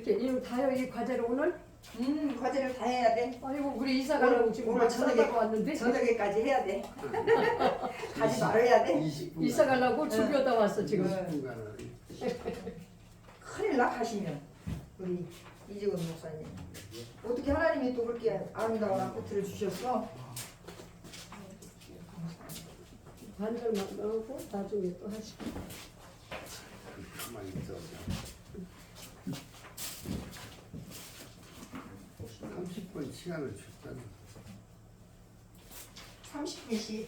이렇게 이거 다요 이 과제를 오늘? 과제를 다 해야 돼. 아이고 우리 이사 가려고 지금 오늘 막 싸다고 왔는데 저녁에까지 해야 돼. 가지 말아야 돼. 20분. 이사 가려고 준비하다 왔어 지금. 20분간은. 큰일 나 가시면 우리 이지훈 목사님. 어떻게 하나님이 또 그렇게 아름다운 아파트를 주셨어? 반절만 하고 나중에 또 하시고. 가만히 있어. 30분 시간을 줬잖아. 30분씩.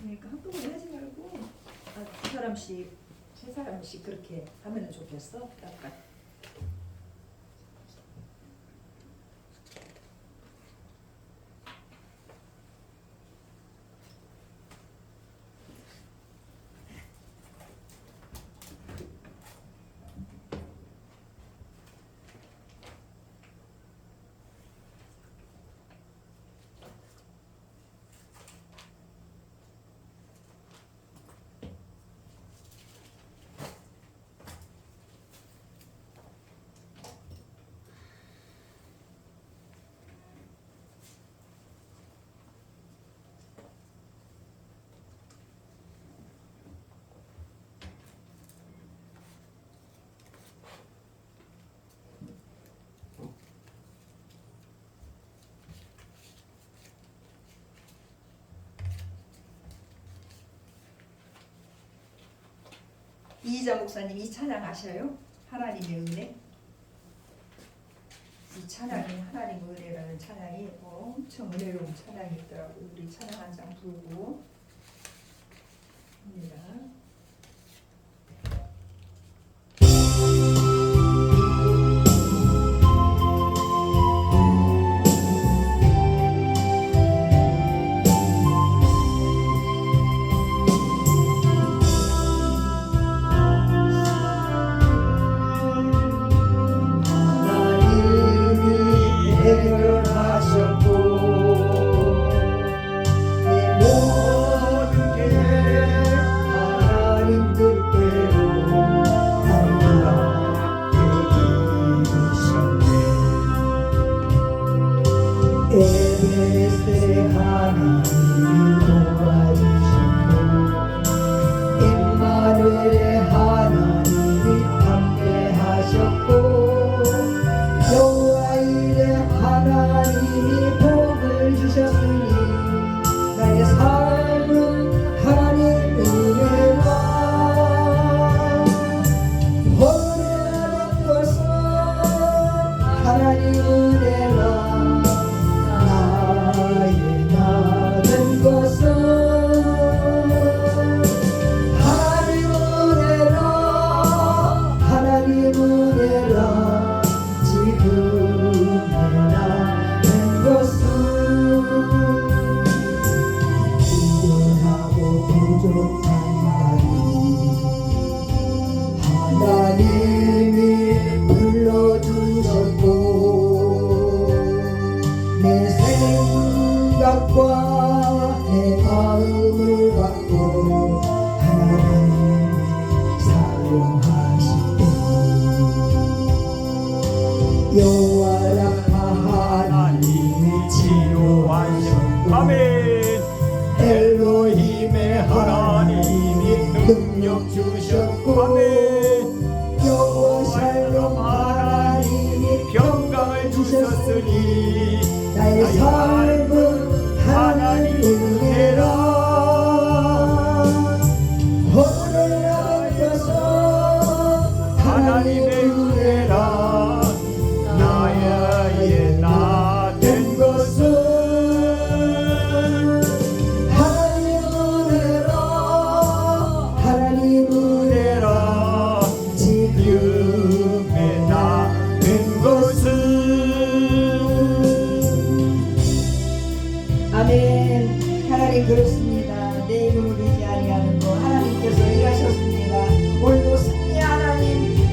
그러니까 한꺼번에 하지 말고 두 사람씩, 세 사람씩 그렇게 하면 좋겠어. 약간. 이희자 목사님 이 찬양 아셔요? 하나님의 은혜. 이 찬양이 하나님의 은혜라는 찬양이 엄청 은혜로운 찬양이 있더라고요. 우리 찬양 한 장 부르고 합니다.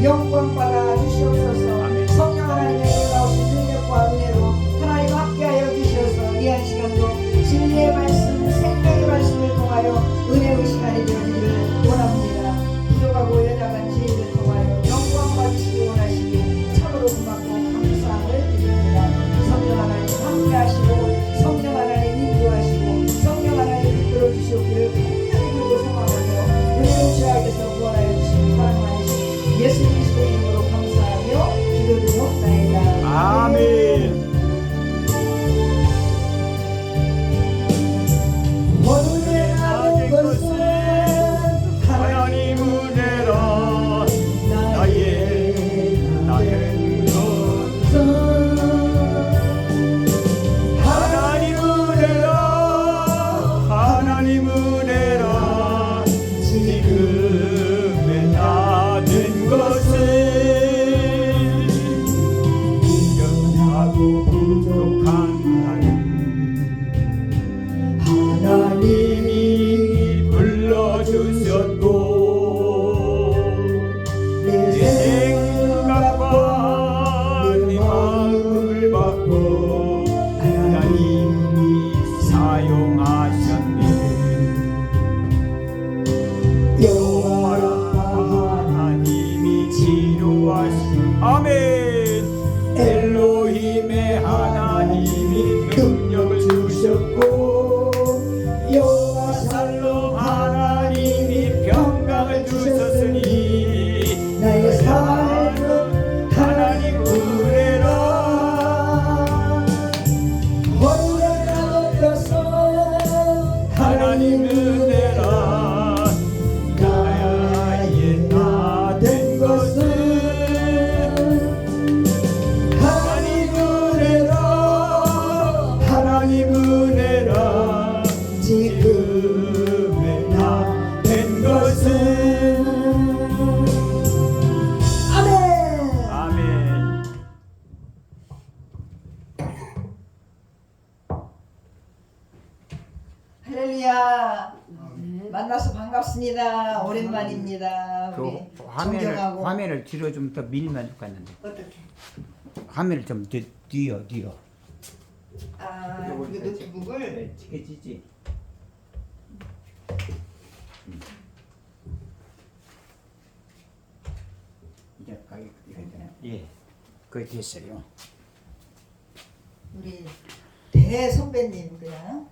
영광 받아 주시옵소서. 반갑습니다. 오랜만입니다. 우리 그 존경하고 화면을 뒤로 좀 더 밀면 좋겠는데. 어떻게? 화면을 좀 뒤로. 아, 이거 노트북을 찍혀지지. 이제 가게 이거 되나? 예, 거의 됐어요. 우리 대선배님 그냥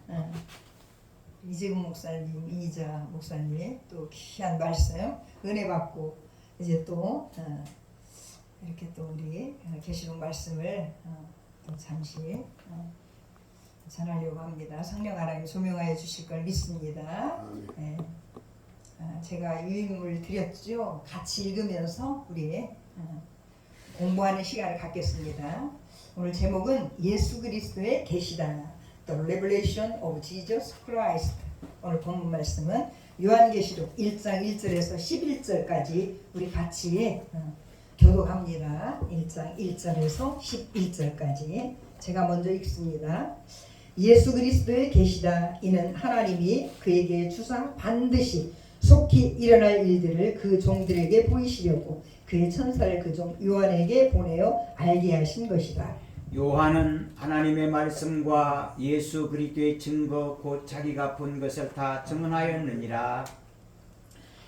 이재근 목사님, 이희자 목사님 또 귀한 말씀 은혜 받고 이제 또 이렇게 또 우리 계시록 말씀을 또 잠시 전하려고 합니다. 성령 하나님 조명하여 주실 걸 믿습니다. 예. 제가 유인물 드렸죠. 같이 읽으면서 우리 공부하는 시간을 갖겠습니다. 오늘 제목은 예수 그리스도의 계시다. The Revelation of Jesus Christ. 오늘 본문 말씀은 요한계시록 1장 1절에서 11절까지 우리 같이 교독합니다. 1장 1절에서 11절까지 제가 먼저 읽습니다. 예수 그리스도의 계시다. 이는 하나님이 그에게 주사 반드시 속히 일어날 일들을 그 종들에게 보이시려고 그의 천사를 그 종 요한에게 보내어 알게 하신 것이다. 요한은 하나님의 말씀과 예수 그리스도의 증거 곧 자기가 본 것을 다 증언하였느니라.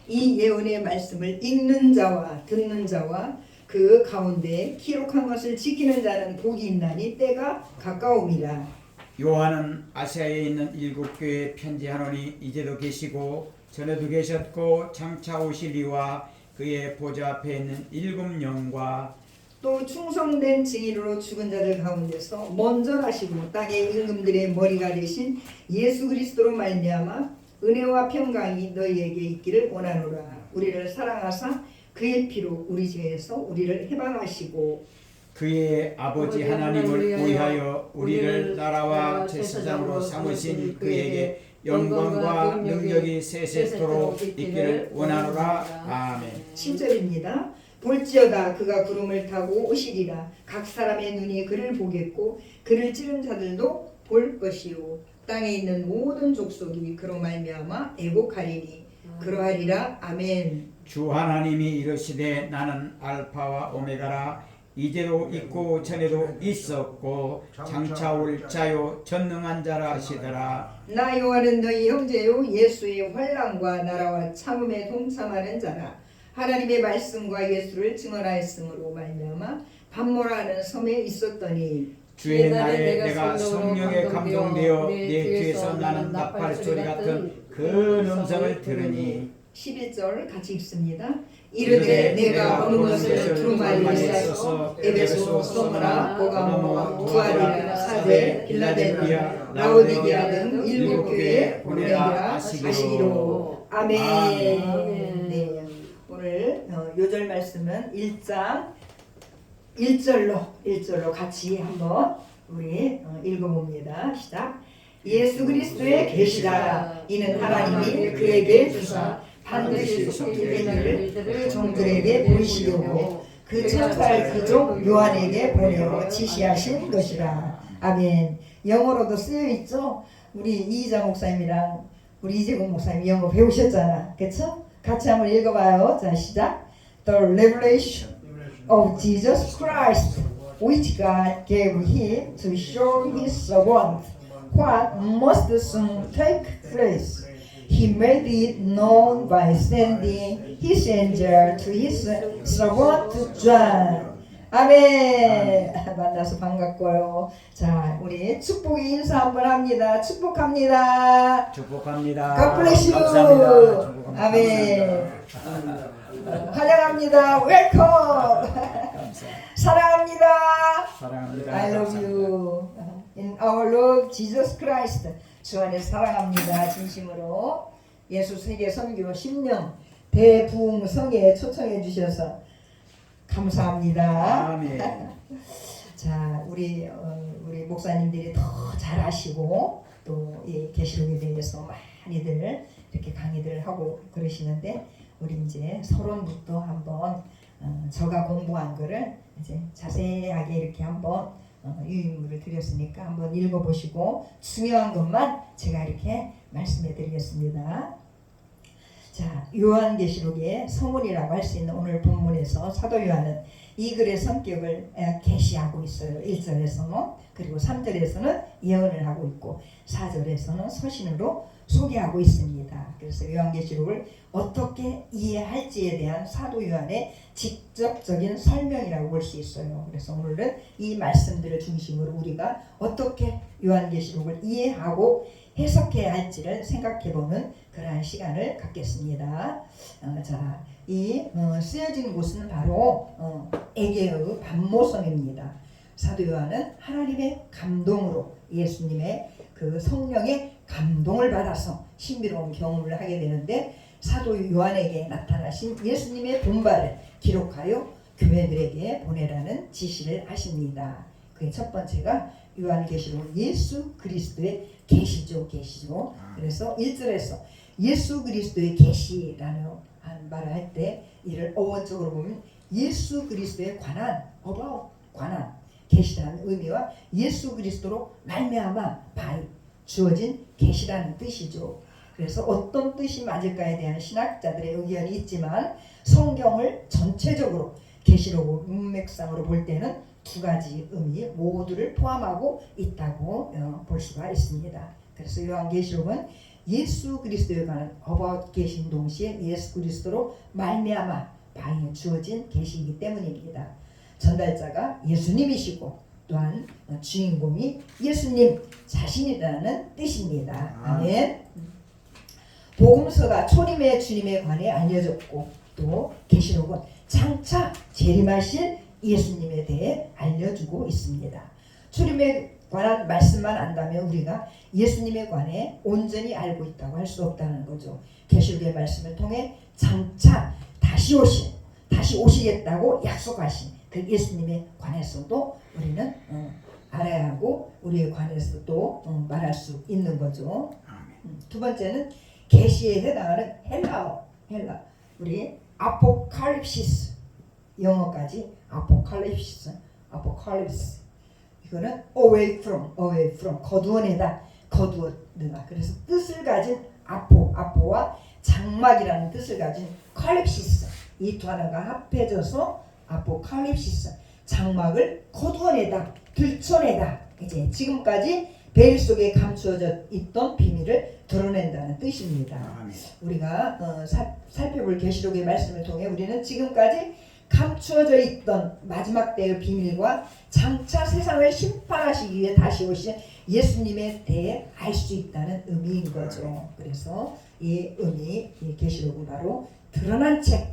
이 예언의 말씀을 읽는 자와 듣는 자와 그 가운데 기록한 것을 지키는 자는 복이 있나니 때가 가까움이라. 요한은 아시아에 있는 7교회에 편지하노니 이제도 계시고 전에도 계셨고 장차 오시리와 그의 보좌 앞에 있는 7영과 또 충성된 증인으로 죽은 자들 가운데서 먼저 하시고 땅의 임금들의 머리가 되신 예수 그리스도로 말미암아 은혜와 평강이 너희에게 있기를 원하노라. 우리를 사랑하사 그의 피로 우리 죄에서 우리를 해방하시고 그의 아버지 하나님을 위하여 우리를 나라와 제사장으로 삼으신 그에게 영광과 능력이 세세토록 있기를 원하노라. 아멘. 7절입니다. 볼지어다 그가 구름을 타고 오시리라. 각 사람의 눈이 그를 보겠고 그를 찌른 자들도 볼 것이요 땅에 있는 모든 족속이 그로 말미암아 애곡하리니 그러하리라. 아멘. 주 하나님이 이르시되 나는 알파와 오메가라. 이제도 있고 전에도 있었고 장차 올 자요 전능한 자라 하시더라. 나 요한은 너희 형제요 예수의 환난과 나라와 참음에 동참하는 자라. 하나님의 말씀과 예수를 증언하였으므로 말미암아 반모라는 섬에 있었더니 주의 날에 내가 성령에 감동되어 내 귀에서 나는 나팔 소리 같은 큰 음성을 들으니 11절 같이 읽습니다. 이르되 내가 보는 것을 두루마리에 싸서 에베소, 소므라, 보가모, 두아디라, 사데, 빌라델비아, 라오디게아 등 7교회에 보내라 하시기로. 아멘. 네. 오늘 요절 말씀은 1장 1절로 같이 한번 우리 읽어봅니다. 시작. 예수 그리스도의 계시다. 이는 하나님이 그에게 주사 반드시 속히 될 일을 그 종들에게 보이시려고 그 천사를 그 종 요한에게 보내어 지시하신 것이라. 아멘. 영어로도 쓰여 있죠. 우리 이희자 목사님이랑 우리 이재근 목사님 영어 배우셨잖아, 그렇죠? 같이 한번 읽어봐요. 자, 시작. The revelation of Jesus Christ, which God gave him to show his servant what must soon take place. He made it known by sending his angel to his servant John. 아멘. 만나서 반갑고요. 자, 우리 축복의 인사 한번 합니다. 축복합니다. 축복합니다. God bless you. 감사합니다. 축복합니다. 아멘. 환영합니다. 웰컴. 사랑합니다. 사랑합니다. I love you. In our Lord Jesus Christ. 주 안에 사랑합니다. 진심으로. 예수 세계 선교 10년 대부흥성에 초청해 주셔서 감사합니다. 아멘. 자, 우리 목사님들이 더 잘 아시고 또 이 계시록에 대해서 많이들 이렇게 강의들을 하고 그러시는데 우리 이제 서론부터 한번 저가 공부한 거를 이제 자세하게 이렇게 한번 유인물을 드렸으니까 한번 읽어보시고 중요한 것만 제가 이렇게 말씀해 드리겠습니다. 자, 요한계시록의 서문이라고 할 수 있는 오늘 본문에서 사도 요한은 이 글의 성격을 계시하고 있어요. 1절에서는. 그리고 3절에서는 예언을 하고 있고 4절에서는 서신으로 소개하고 있습니다. 그래서 요한계시록을 어떻게 이해할지에 대한 사도 요한의 직접적인 설명이라고 볼 수 있어요. 그래서 오늘은 이 말씀들을 중심으로 우리가 어떻게 요한계시록을 이해하고 해석해야 할지를 생각해보는 그러한 시간을 갖겠습니다. 자, 이 쓰여진 곳은 바로 에게의 반모섬입니다. 사도 요한은 하나님의 감동으로 예수님의 그 성령의 감동을 받아서 신비로운 경험을 하게 되는데 사도 요한에게 나타나신 예수님의 본발을 기록하여 교회들에게 보내라는 지시를 하십니다. 그의 첫 번째가 요한계시록 예수 그리스도의 계시죠. 그래서 1절에서 예수 그리스도의 계시라는 말을 할 때 이를 어원적으로 보면 예수 그리스도에 관한 계시라는 의미와 예수 그리스도로 말미암아 주어진 계시라는 뜻이죠. 그래서 어떤 뜻이 맞을까에 대한 신학자들의 의견이 있지만 성경을 전체적으로 계시록 문맥상으로 볼 때는 두 가지 의미 모두를 포함하고 있다고 볼 수가 있습니다. 그래서 요한계시록은 예수 그리스도에 관한 about 계신 동시에 예수 그리스도로 말미암아 바에 주어진 계시이기 때문입니다. 전달자가 예수님이시고 또한 주인공이 예수님 자신이라는 뜻입니다. 아멘. 복음서가 초림의 주님에 관해 알려졌고 또 계시록은 장차 재림하실 예수님에 대해 알려주고 있습니다. 초림에 관한 말씀만 안다면 우리가 예수님에 관해 온전히 알고 있다고 할 수 없다는 거죠. 계시록의 말씀을 통해 장차 다시 오시겠다고 약속하신 그 예수님에 관해서도 우리는 알아야 하고 우리에 관해서 또 말할 수 있는 거죠. 두 번째는 계시에 해당하는 헬라 우리 아포칼립시스 영어까지 아포칼립시스 이거는 away from 거두어내다 그래서 뜻을 가진 아포와 장막이라는 뜻을 가진 칼립시스 이 두 하나가 합해져서 아포칼립시스 장막을 거두어내다 들춰내다 이제 지금까지 베일 속에 감추어져 있던 비밀을 드러낸다는 뜻입니다. 우리가 살펴볼 계시록의 말씀을 통해 우리는 지금까지 감추어져 있던 마지막 때의 비밀과 장차 세상을 심판하시기 위해 다시 오신 예수님에 대해 알 수 있다는 의미인 거죠. 그래서 이 의미, 이 계시록은 바로 드러난 책,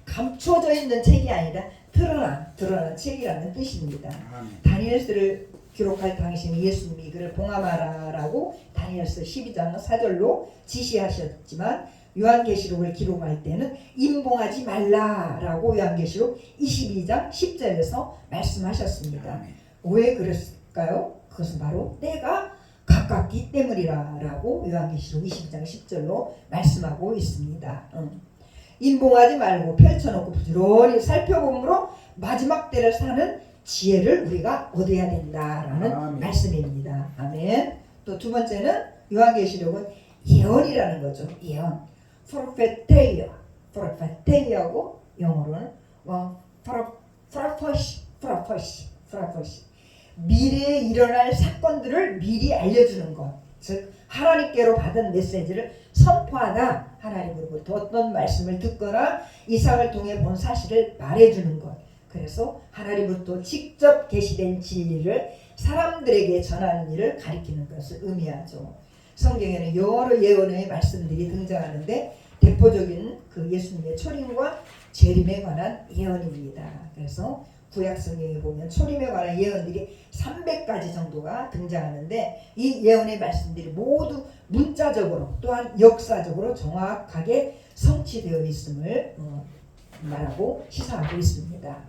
감추어져 있는 책이 아니라 드러난 책이라는 뜻입니다. 다니엘서를 기록할 당시에 예수님이 그를 봉함하라라고 다니엘서 12장 4절로 지시하셨지만 요한계시록을 기록할 때는 임봉하지 말라라고 요한계시록 22장 10절에서 말씀하셨습니다. 왜 그랬을까요? 그것은 바로 때가 가깝기 때문이라고 요한계시록 22장 10절로 말씀하고 있습니다. 임봉하지 말고 펼쳐놓고 부지런히 살펴봄으로 마지막 때를 사는 지혜를 우리가 얻어야 된다라는 말씀입니다. 아멘. 또 두 번째는 요한계시록은 예언이라는 거죠. 예언. 프로페테이아고 영어로는 프로퍼시 미래에 일어날 사건들을 미리 알려주는 것. 즉 하나님께로 받은 메시지를 선포하다 하나님으로부터 어떤 말씀을 듣거나 이상을 통해 본 사실을 말해주는 것. 그래서 하나님으로부터 직접 계시된 진리를 사람들에게 전하는 일을 가리키는 것을 의미하죠. 성경에는 여러 예언의 말씀들이 등장하는데 대표적인 그 예수님의 초림과 재림에 관한 예언입니다. 그래서 구약 성경에 보면 초림에 관한 예언들이 300가지 정도가 등장하는데 이 예언의 말씀들이 모두 문자적으로 또한 역사적으로 정확하게 성취되어 있음을 말하고 시사하고 있습니다.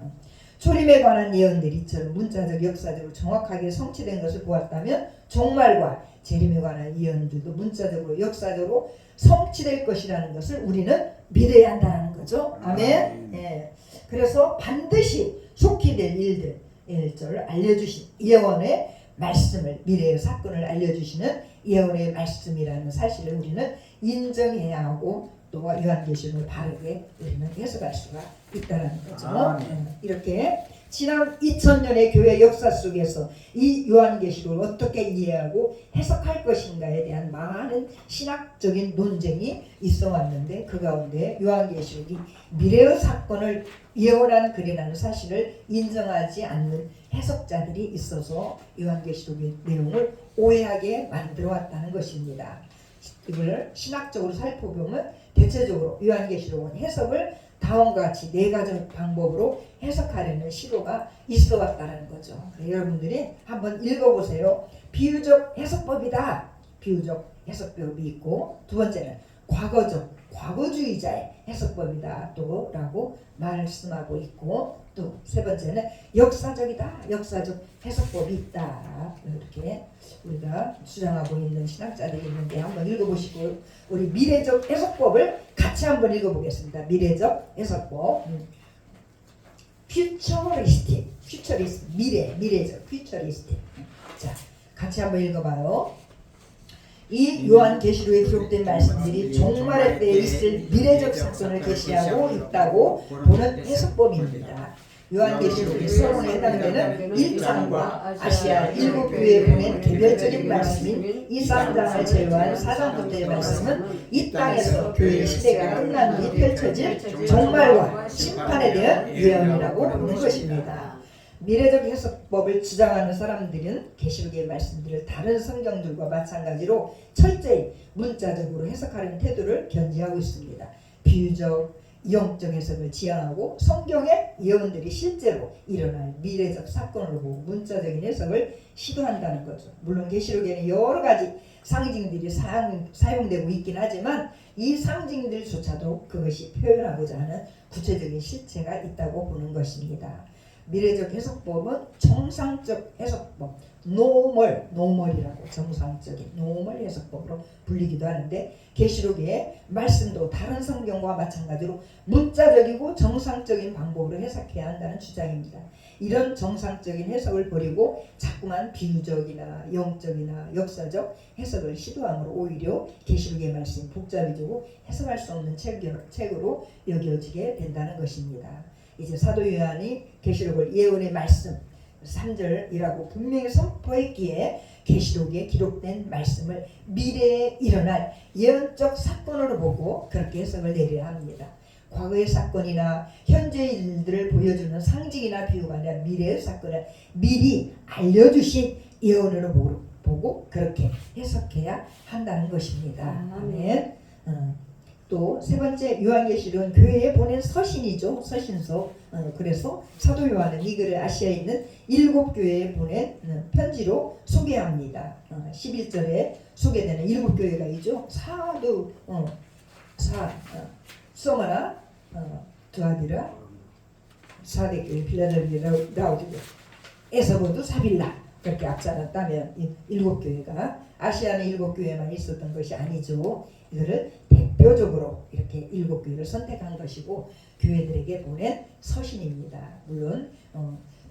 초림에 관한 예언들이 이처럼 문자적 역사적으로 정확하게 성취된 것을 보았다면 종말과 재림에 관한 예언들도 문자적으로 역사적으로 성취될 것이라는 것을 우리는 믿어야 한다는 거죠. 아멘. 예. 그래서 반드시 속히 될 일들을 알려주신 예언의 말씀을 미래의 사건을 알려주시는 예언의 말씀이라는 사실을 우리는 인정해야 하고 또 요한계시록을 바르게 우리는 해석할 수가 있다는 거죠. 아멘. 이렇게 지난 2000년의 교회 역사 속에서 이 요한계시록을 어떻게 이해하고 해석할 것인가에 대한 많은 신학적인 논쟁이 있어 왔는데 그 가운데 요한계시록이 미래의 사건을 예언한 글이라는 사실을 인정하지 않는 해석자들이 있어서 요한계시록의 내용을 오해하게 만들어 왔다는 것입니다. 이걸 신학적으로 살펴보면 대체적으로 요한계시록은 해석을 다음과 같이 네 가지 방법으로 해석하려는 시도가 있어 왔다는 거죠. 여러분들이 한번 읽어보세요. 비유적 해석법이다. 비유적 해석법이 있고, 두 번째는 과거적, 과거주의자의 해석법이다 또 라고 말씀하고 있고, 또 세 번째는 역사적이다. 역사적 해석법이 있다. 이렇게 우리가 주장하고 있는 신학자들이 있는데 한번 읽어보시고, 우리 미래적 해석법을 같이 한번 읽어보겠습니다. 미래적 해석법. 퓨처리스트, 미래적 퓨처리스트. 자, 같이 한번 읽어봐요. 이 요한계시록에 기록된 말씀들이 종말의 때에 있을 미래적 사건을 계시하고 있다고 보는 해석법입니다. 요한계시록이 서론에 해당되는 1장과 아시아 7교회에 보낸 개별적인 말씀인 이 3장을 제외한 4장부터의 말씀은 이 땅에서 교회의 시대가 끝난 뒤 펼쳐질 종말과 심판에 대한 예언이라고 보는 것입니다. 미래적 해석법을 주장하는 사람들은 계시록의 말씀들을 다른 성경들과 마찬가지로 철저히 문자적으로 해석하는 태도를 견지하고 있습니다. 비유적, 영적 해석을 지향하고 성경의 예언들이 실제로 일어날 미래적 사건으로 보고 문자적인 해석을 시도한다는 거죠. 물론 계시록에는 여러 가지 상징들이 사용되고 있긴 하지만 이 상징들조차도 그것이 표현하고자 하는 구체적인 실체가 있다고 보는 것입니다. 미래적 해석법은 정상적 해석법, 노멀이라고 정상적인 노멀 해석법으로 불리기도 하는데, 계시록의 말씀도 다른 성경과 마찬가지로 문자적이고 정상적인 방법으로 해석해야 한다는 주장입니다. 이런 정상적인 해석을 버리고 자꾸만 비유적이나 영적이나 역사적 해석을 시도함으로 오히려 계시록의 말씀이 복잡해지고 해석할 수 없는 책으로 여겨지게 된다는 것입니다. 이제 사도 요한이 계시록을 예언의 말씀 3절이라고 분명히 선포했기에 계시록에 기록된 말씀을 미래에 일어날 예언적 사건으로 보고 그렇게 해석을 내려야 합니다. 과거의 사건이나 현재의 일들을 보여주는 상징이나 비유가 아니라 미래의 사건을 미리 알려주신 예언으로 보고 그렇게 해석해야 한다는 것입니다. 아멘. 또 세 번째, 요한계시록은 교회에 보낸 서신이죠. 서신서. 그래서 사도 요한은 이 글을 아시아에 있는 7교회에 보낸 편지로 소개합니다. 11절에 소개되는 7교회가 있죠. 소마나, 두아디라, 사대교회, 필라델피아, 라오디게아, 에서보드, 사빌라, 그렇게 앞서갔다면 이 7교회가 아시아는 7교회만 있었던 것이 아니죠. 이거를 대표적으로 이렇게 7교회를 선택한 것이고 교회들에게 보낸 서신입니다. 물론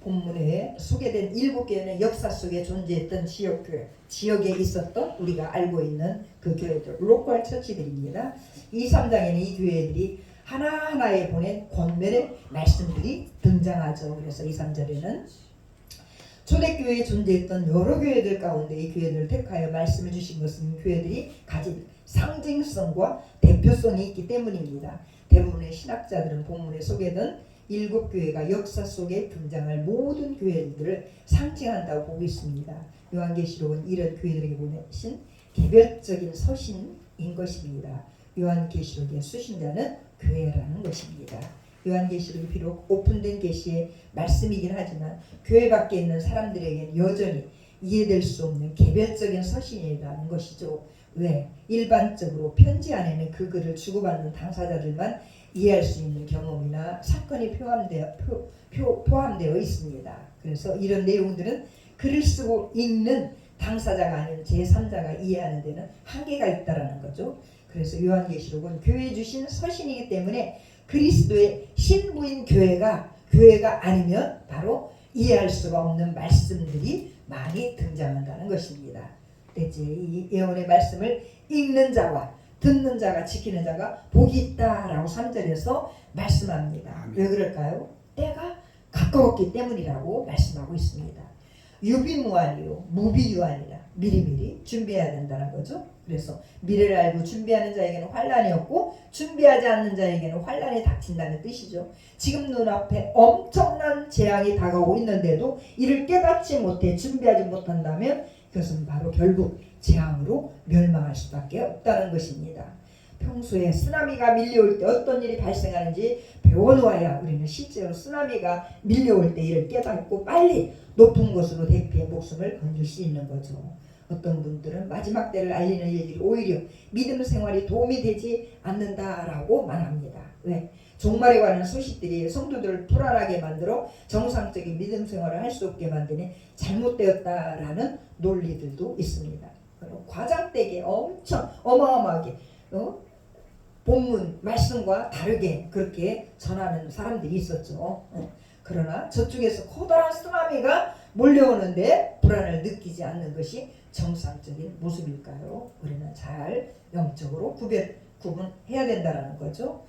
본문에 소개된 7교회는 역사 속에 존재했던 지역에 있었던 우리가 알고 있는 그 교회들, 로컬 처치들입니다. 이 3장에는 이 교회들이 하나하나에 보낸 권면의 말씀들이 등장하죠. 그래서 이 3절에는 초대교회에 존재했던 여러 교회들 가운데 이 교회들을 택하여 말씀을 주신 것은 교회들이 가진 상징성과 대표성이 있기 때문입니다. 대부분의 신학자들은 본문에 소개된 7교회가 역사 속에 등장할 모든 교회들을 상징한다고 보고 있습니다. 요한계시록은 이런 교회들에게 보내신 개별적인 서신인 것입니다. 요한계시록의 수신자는 교회라는 것입니다. 요한계시록이 비록 오픈된 계시의 말씀이긴 하지만 교회 밖에 있는 사람들에게는 여전히 이해될 수 없는 개별적인 서신이라는 것이죠. 왜? 일반적으로 편지 안에는 그 글을 주고받는 당사자들만 이해할 수 있는 경험이나 사건이 포함되어 있습니다. 그래서 이런 내용들은 글을 쓰고 읽는 당사자가 아닌 제3자가 이해하는 데는 한계가 있다라는 거죠. 그래서 요한계시록은 교회에 주신 서신이기 때문에 그리스도의 신부인 교회가 아니면 바로 이해할 수가 없는 말씀들이 많이 등장한다는 것입니다. 대체 이 예언의 말씀을 읽는 자와 듣는 자가 지키는 자가 복이 있다라고 3절에서 말씀합니다. 아멘. 왜 그럴까요? 때가 가까웠기 때문이라고 말씀하고 있습니다. 유비무환이요 무비유한이라 미리미리 준비해야 된다는 거죠. 그래서 미래를 알고 준비하는 자에게는 환란이 없고 준비하지 않는 자에게는 환란이 닥친다는 뜻이죠. 지금 눈앞에 엄청난 재앙이 다가오고 있는데도 이를 깨닫지 못해 준비하지 못한다면 그것은 바로 결국 재앙으로 멸망할 수밖에 없다는 것입니다. 평소에 쓰나미가 밀려올 때 어떤 일이 발생하는지 배워놓아야 우리는 실제로 쓰나미가 밀려올 때 이를 깨닫고 빨리 높은 곳으로 대피해 목숨을 건질 수 있는 거죠. 어떤 분들은 마지막 때를 알리는 일들이 오히려 믿음 생활이 도움이 되지 않는다라고 말합니다. 왜? 종말에 관한 소식들이 성도들을 불안하게 만들어 정상적인 믿음 생활을 할 수 없게 만드니 잘못되었다라는 논리들도 있습니다. 과장되게 엄청 어마어마하게 본문 말씀과 다르게 그렇게 전하는 사람들이 있었죠. 그러나 저쪽에서 커다란 쓰나미가 몰려오는데 불안을 느끼지 않는 것이 정상적인 모습일까요? 우리는 잘 영적으로 구분해야 된다는 거죠.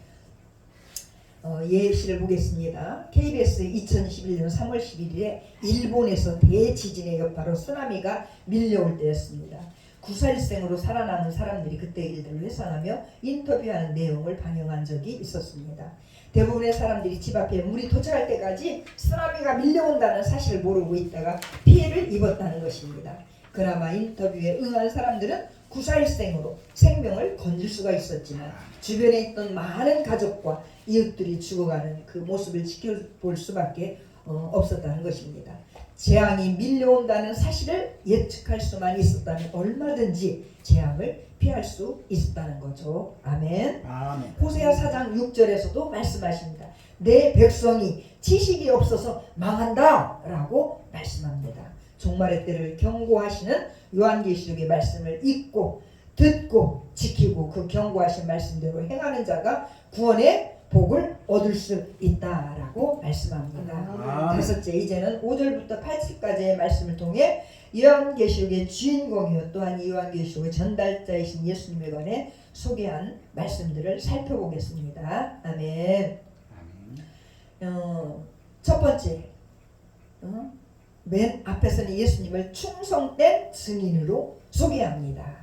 예시를 보겠습니다. KBS 2011년 3월 11일에 일본에서 대지진의 여파로 쓰나미가 밀려올 때였습니다. 구살생으로 살아남은 사람들이 그때 일들을 회상하며 인터뷰하는 내용을 방영한 적이 있었습니다. 대부분의 사람들이 집 앞에 물이 도착할 때까지 쓰나미가 밀려온다는 사실을 모르고 있다가 피해를 입었다는 것입니다. 그나마 인터뷰에 응한 사람들은 구살생으로 생명을 건질 수가 있었지만 주변에 있던 많은 가족과 이웃들이 죽어가는 그 모습을 지켜볼 수밖에 없었다는 것입니다. 재앙이 밀려온다는 사실을 예측할 수만 있었다면 얼마든지 재앙을 피할 수 있었다는 거죠. 아멘. 아멘. 호세아 4장 6절에서도 말씀하십니다. 내 백성이 지식이 없어서 망한다 라고 말씀합니다. 종말의 때를 경고하시는 요한계시록의 말씀을 읽고 듣고 지키고 그 경고하신 말씀대로 행하는 자가 구원의 복을 얻을 수 있다라고 말씀합니다. 아멘. 다섯째, 이제는 5절부터 8절까지의 말씀을 통해 요한계시록의 주인공이요 또한 요한계시록의 전달자이신 예수님에 관해 소개한 말씀들을 살펴보겠습니다. 아멘. 첫 번째, 맨 앞에서는 예수님을 충성된 증인으로 소개합니다.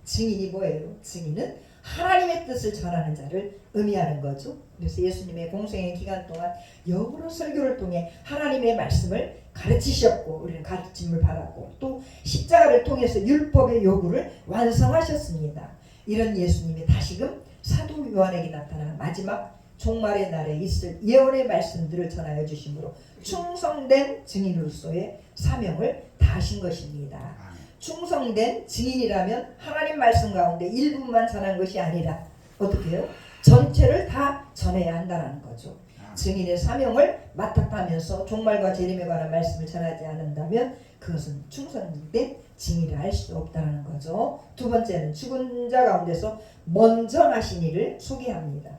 증인이 뭐예요? 증인은 하나님의 뜻을 전하는 자를 의미하는 거죠. 그래서 예수님의 공생의 기간 동안 여러 설교를 통해 하나님의 말씀을 가르치셨고 우리는 가르침을 받았고 또 십자가를 통해서 율법의 요구를 완성하셨습니다. 이런 예수님이 다시금 사도 요한에게 나타나 마지막 종말의 날에 있을 예언의 말씀들을 전하여 주심으로 충성된 증인으로서의 사명을 다하신 것입니다. 충성된 증인이라면 하나님 말씀 가운데 일부만 전한 것이 아니라 어떻게 해요? 전체를 다 전해야 한다는 거죠. 증인의 사명을 맡았다면서 종말과 재림에 관한 말씀을 전하지 않는다면 그것은 충성된 증인이라 할 수 없다는 거죠. 두 번째는 죽은 자 가운데서 먼저 나신 이를 소개합니다.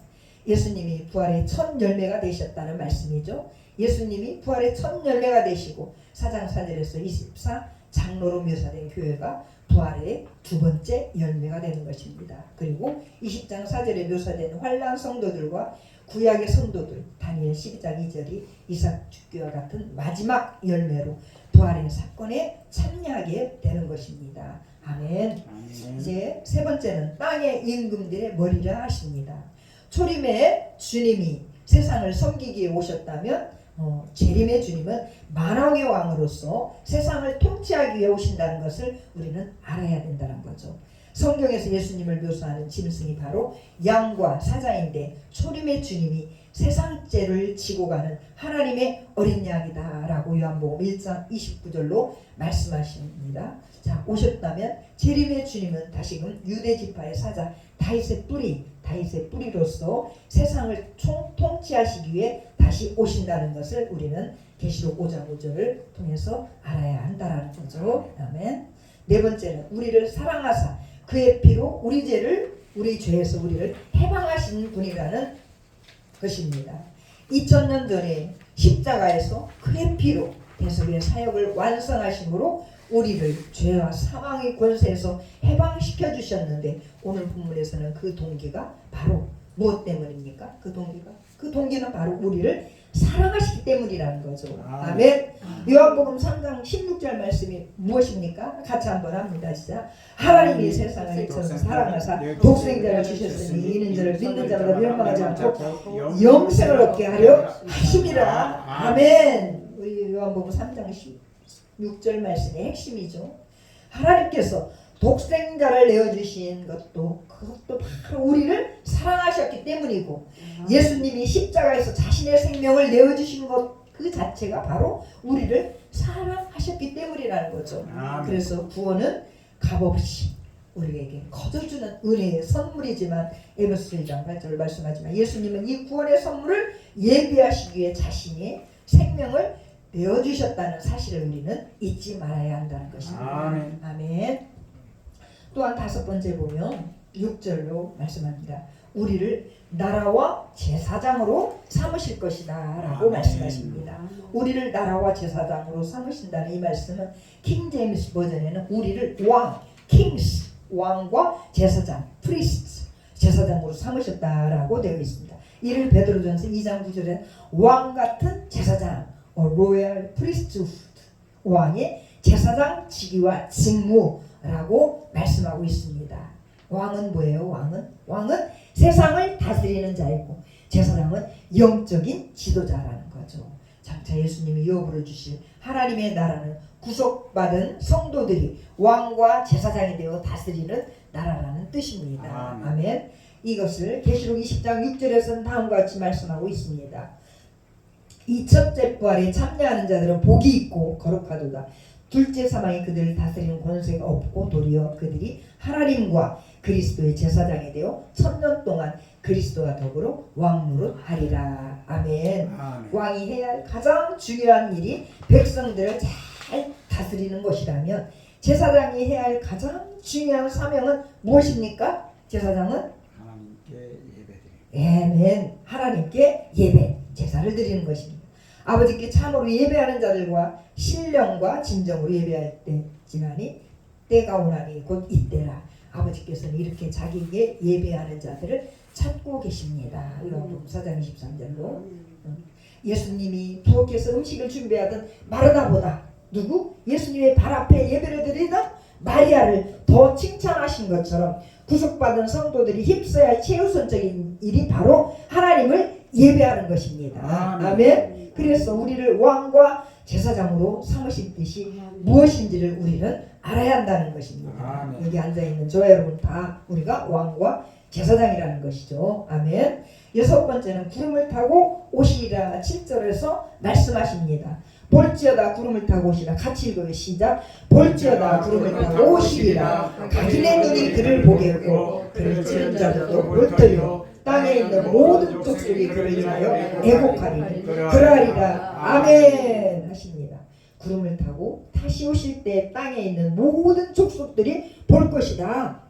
예수님이 부활의 첫 열매가 되셨다는 말씀이죠. 예수님이 부활의 첫 열매가 되시고 4장 4절에서 24 장로로 묘사된 교회가 부활의 두 번째 열매가 되는 것입니다. 그리고 20장 4절에 묘사된 환난 성도들과 구약의 성도들 다니엘 12장 2절이 이삭 죽기와 같은 마지막 열매로 부활의 사건에 참여하게 되는 것입니다. 아멘. 이제 세 번째는 땅의 임금들의 머리라 하십니다. 초림에 주님이 세상을 섬기기에 오셨다면 재림의 주님은 만왕의 왕으로서 세상을 통치하기 위해 오신다는 것을 우리는 알아야 된다는 거죠. 성경에서 예수님을 묘사하는 짐승이 바로 양과 사자인데 초림의 주님이 세상 죄를 지고 가는 하나님의 어린 양이다라고 요한복음 1장 29절로 말씀하십니다. 자, 오셨다면 재림의 주님은 다시금 유대 지파의 사자 다윗의 뿌리로서 세상을 통치하시기 위해 다시 오신다는 것을 우리는 계시록 5장 5절을 통해서 알아야 한다는 거죠. 아멘. 네 번째는 우리를 사랑하사 그의 피로 우리 죄에서 우리를 해방하신 분이라는 것입니다. 2000년 전에 십자가에서 그의 피로 대속의 사역을 완성하심으로 우리를 죄와 사망의 권세에서 해방시켜 주셨는데 오늘 본문에서는 그 동기가 바로 무엇 때문입니까? 그 동기는 바로 우리를 사랑하시기 때문이라는 거죠. 아멘. 요한복음 3장 16절 말씀이 무엇입니까? 같이 한번 합니다. 시작. 하나님이 세상을 이처럼 사랑하사 독생자를 주셨으니 이는 저를 믿는 자마다 멸망하지 않고 영생을 얻게 하려 하심이라. 아멘. 우리 요한복음 3장 16절 말씀의 핵심이죠. 하나님께서 독생자를 내어주신 그것도 바로 우리를 사랑하셨기 때문이고 예수님이 십자가에서 자신의 생명을 내어주신 것 그 자체가 바로 우리를 사랑하셨기 때문이라는 거죠. 그래서 구원은 값없이 우리에게 거저주는 은혜의 선물이지만 에베소 1장 8절을 말씀하지만 예수님은 이 구원의 선물을 예비하시기 위해 자신의 생명을 내어주셨다는 사실을 우리는 잊지 말아야 한다는 것입니다. 아멘. 또한 다섯 번째 보면 6절로 말씀합니다. 우리를 나라와 제사장으로 삼으실 것이다 라고 말씀하십니다. 우리를 나라와 제사장으로 삼으신다는 이 말씀은 킹 제임스 버전에는 우리를 왕, 킹스, 왕과 제사장, 프리스트, 제사장으로 삼으셨다라고 되어 있습니다. 이를 베드로전서 2장 9절에 왕 같은 제사장, 로얄 프리스트후드, 왕의 제사장 직위와 직무라고 말씀하고 있습니다. 왕은 뭐예요? 왕은 세상을 다스리는 자이고 제사장은 영적인 지도자라는 거죠. 장차 예수님이 이어부를 주실 하나님의 나라는 구속받은 성도들이 왕과 제사장이 되어 다스리는 나라라는 뜻입니다. 아멘. 이것을 계시록 20장 6절에서는 다음과 같이 말씀하고 있습니다. 이 첫째 부활에 참여하는 자들은 복이 있고 거룩하도다. 둘째 사망이 그들을 다스리는 권세가 없고 도리어 그들이 하나님과 그리스도의 제사장이 되어 1000년 동안 그리스도와 더불어 왕노릇하리라. 아멘. 왕이 해야 할 가장 중요한 일이 백성들을 잘 다스리는 것이라면 제사장이 해야 할 가장 중요한 사명은 무엇입니까? 제사장은 하나님께 예배드리는. 아멘. 하나님께 예배, 제사를 드리는 것입니다. 아버지께 참으로 예배하는 자들과 신령과 진정으로 예배할 때지만이 때가 오나니 곧 이때라. 아버지께서는 이렇게 자기에게 예배하는 자들을 찾고 계십니다. 요한복음 4장 23절로 예수님이 부엌에서 음식을 준비하던 마르다보다 누구? 예수님의 발 앞에 예배를 드리던 마리아를 더 칭찬하신 것처럼 구속받은 성도들이 힘써야 할 최우선적인 일이 바로 하나님을 예배하는 것입니다. 아멘. 그래서 우리를 왕과 제사장으로 삼으신 뜻이 무엇인지를 우리는 알아야 한다는 것입니다. 여기 앉아있는 저와 여러분 다 우리가 왕과 제사장이라는 것이죠. 아멘. 여섯 번째는 구름을 타고 오시리라 7절에서 말씀하십니다. 볼지어다 구름을 타고 오시리라. 같이 읽어요. 시작. 볼지어다 구름을 타고 오시리라. 각인의 눈이 그를 보겠고 그를 치는 자들도 볼터리요 땅에 있는 모든 족속이 그를 위하여 애곡하리니 그러하리라. 아멘 하십니다. 구름을 타고 다시 오실 때 땅에 있는 모든 족속들이 볼 것이다.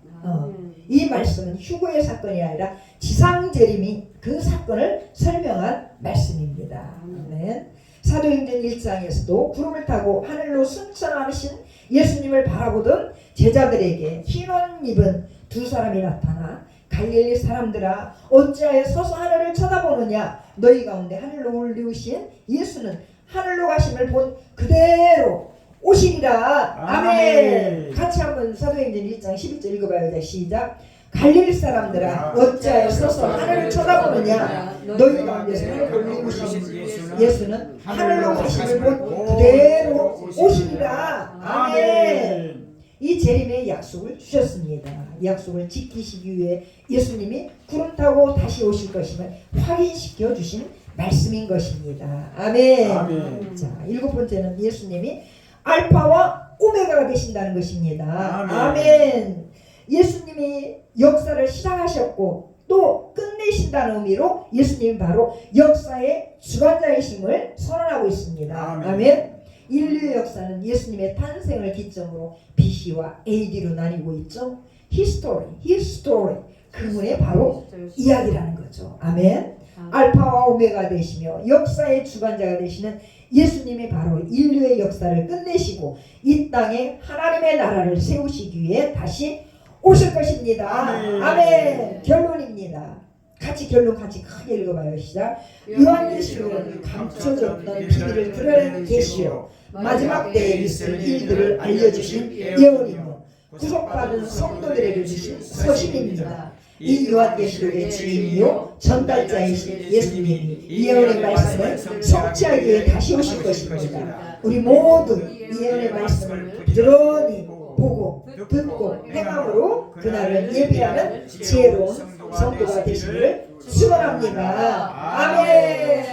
이 말씀은 휴거의 사건이 아니라 지상재림이 그 사건을 설명한 말씀입니다. 아멘. 사도행전 1장에서도 구름을 타고 하늘로 승천하신 예수님을 바라보던 제자들에게 흰 옷 입은 두 사람이 나타나 갈릴리 사람들아 어찌하여 서서 하늘을 쳐다보느냐. 너희 가운데 하늘로 올리우신 예수는 하늘로 가심을 본 그대로 오시리라. 아멘. 같이 한번 사도행전 1장 11절 읽어봐요. 시작. 갈릴리 사람들아 어찌하여 서서 하늘을 쳐다보느냐. 너희 가운데서 하늘로 올리우신 예수는 하늘로 가심을 본 그대로 오시리라. 아멘. 이 재림의 약속을 주셨습니다. 이 약속을 지키시기 위해 예수님이 구름 타고 다시 오실 것임을 확인시켜 주신 말씀인 것입니다. 아멘. 자, 일곱 번째는 예수님이 알파와 오메가가 되신다는 것입니다. 아멘. 예수님이 역사를 시작하셨고 또 끝내신다는 의미로 예수님이 바로 역사의 주관자이심을 선언하고 있습니다. 아멘. 인류의 역사는 예수님의 탄생을 기점으로 BC와 AD로 나뉘고 있죠. 히스토리, 그분의 바로 이야기라는 거죠. 아멘. 알파와 오메가 되시며 역사의 주관자가 되시는 예수님이 바로 인류의 역사를 끝내시고 이 땅에 하나님의 나라를 세우시기 위해 다시 오실 것입니다. 아멘. 결론입니다. 같이 결론 같이 크게 읽어봐요. 시작. 요한계시록은 감춰졌던 비밀을 드러낸 계시요 마지막 때에 있을 일들을 알려주신 예언이며 구속받은 성도들에게 주신 서신입니다. 이 요한계시록의 주인이요 전달자이신 예수님이 이 예언의 말씀을 성취하기 위해 다시 오실 것입니다. 우리 모두 이 예언의 말씀을 부지런히 보고 듣고 행함으로 그날을 예비하는 지혜로운 성도가 되시기를 축원합니다. 아멘.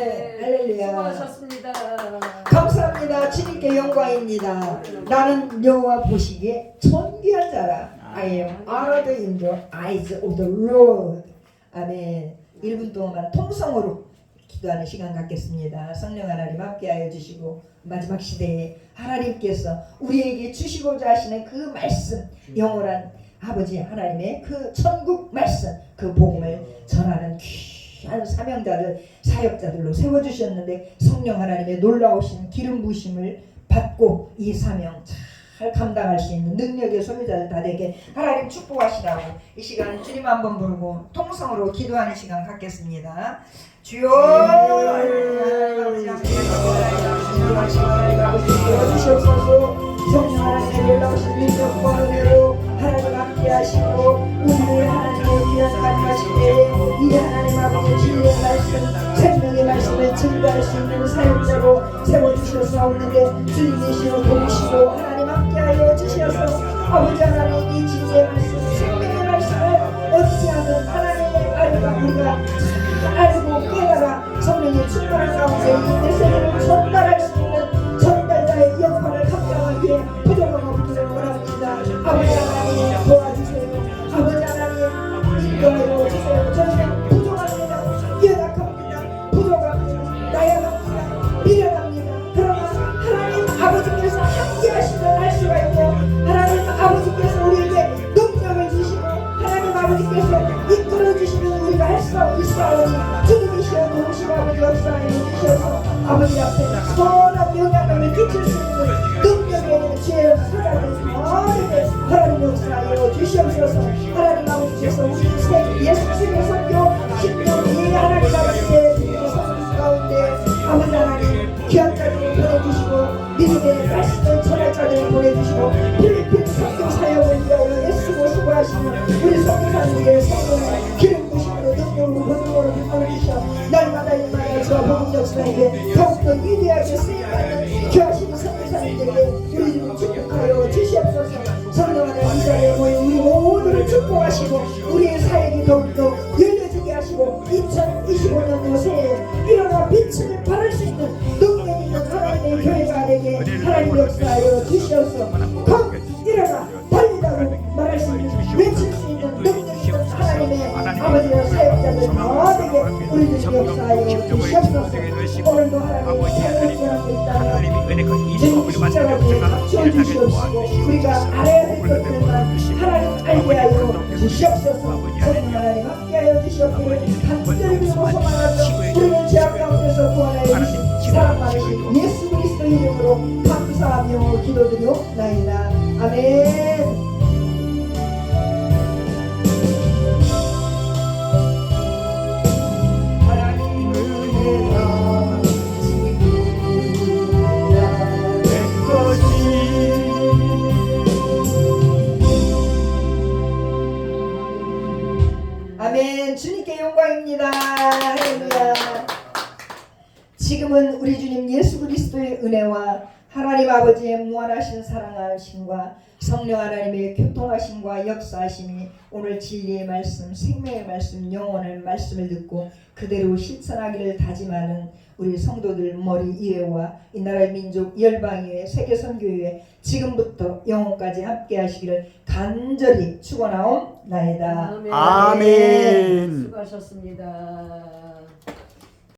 할렐루야. 수고하셨습니다. 감사합니다. 주님께 영광입니다. 나는 여호와 보시기에 존귀한 자라. I am honored in the eyes of the Lord. 아멘. 1분 동안 통성으로 기도하는 시간 갖겠습니다. 성령 하나님 함께하여 주시고 마지막 시대에 하나님께서 우리에게 주시고자 하시는 그 말씀, 영원한 아버지 하나님의 그 천국 말씀, 그 복음을 전하는 귀한 사명자들, 사역자들로 세워주셨는데 성령 하나님의 놀라우신 기름 부으심을 받고 이 사명 잘 감당할 수 있는 능력의 소유자들 다 되게 하나님 축복하시라고 이 시간 주님 한번 부르고 통성으로 기도하는 시간 갖겠습니다. 주여 아버지 주시옵소서. 성령 하나님의 놀라우신 능력과 은혜로 하나님 함께 하시고 우리를 하나님의 귀한 가능하실 때에 이 하나님 아버지의 진리의 말씀 생명의 말씀을 증거할 수 있는 사역자로 세워주셨사옵는데 주님이시여 도우시고 하나님 함께하여 주셔서 아버지 하나님 이 진리의 말씀 생명의 말씀을 어찌하든 하나님의 알과 우리가 알고 깨달아 성령의 충만한 가운데 이 메시지를 전달할 수 있는 전달자의 역할을 감당하기에 부족함 없기를 원합니다. 아버지 하나님 도와주세요. 아버지 하나님 인도하여 주세요. 저희는 부족합니다. 연약합니다. 부족합니다. 나약합니다. 미련합니다. 그러나 하나님 아버지께서 함께 하시면 할 수가 있고 하나님 아버지께서 우리에게 능력을 주시고 하나님 아버지께서 이끌어 주시면 우리가 할 수 있사오니 주님이시여 도우시고 아버지 역사하여 주셔서 아버지 앞에 선한 영향력을 끼칠 수 있는 능력의 지혜를 찾아내서 하나님 역사하여 주시옵소서. 하나님 아버지께서 우리 예수 세계 선교 10년 이 하나님 아버지의 선교 가운데 아버지 하나님 귀한 자들을 보내주시고 믿음의 말씀을 전할 자들을 보내주시고 필리핀 선교 사역을 위하여 애쓰고 수고하시는 우리 선교사님의 성령의 기름 부심으로 능력으로 권능으로 보내주셔 날마다 일마다 저와 복음 역사에게 더욱더 위대하게 쓰임받는 귀하신 선교사님에게 우리 좀 축복하여 주시옵소서. 성령 하나님 이 자리에 모인 우리 모두를 축복하시고 우리의 사역이 더욱더 열려지게 하시고 2025년도 새해에 일어나 빛을 발할 수 있는 능력 있는 하나님의 교회가 되게 하나님 역사하여 주시옵소서. 곧 일어나 달리라고 말할 수 있는 외칠 수 있는 능력 있는 하나님의 아버지와 사역자들 다 되게 우리들 역사하여 주시옵소서. 오늘도 하나님 사역을 전하고 있다면 주님 십자가 뒤에 감추어 주시옵시고 우리가 알아야 할 것들만 하나님 알게 하여 주시옵소서. 성령 하나님 함께하여 주시옵기를 간절히 빌고 소망하며 우리를 죄악 가운데서 구원하여 주신 사랑 많으신 예수 그리스도 이름으로 감사하며 기도드리옵나이다. 아멘. 아멘. 주님께 영광입니다. 할렐루야. 지금은 우리 주님 예수 그리스도의 은혜와 하나님 아버지의 무한하신 사랑하심과 성령 하나님의 교통하심과 역사하심이 오늘 진리의 말씀, 생명의 말씀, 영혼의 말씀을 듣고 그대로 실천하기를 다짐하는 우리 성도들 머리 이외와 이 나라의 민족 열방위에 세계선교회 지금부터 영혼까지 함께 하시기를 간절히 축원하옵나이다. 아멘. 아멘. 수고하셨습니다.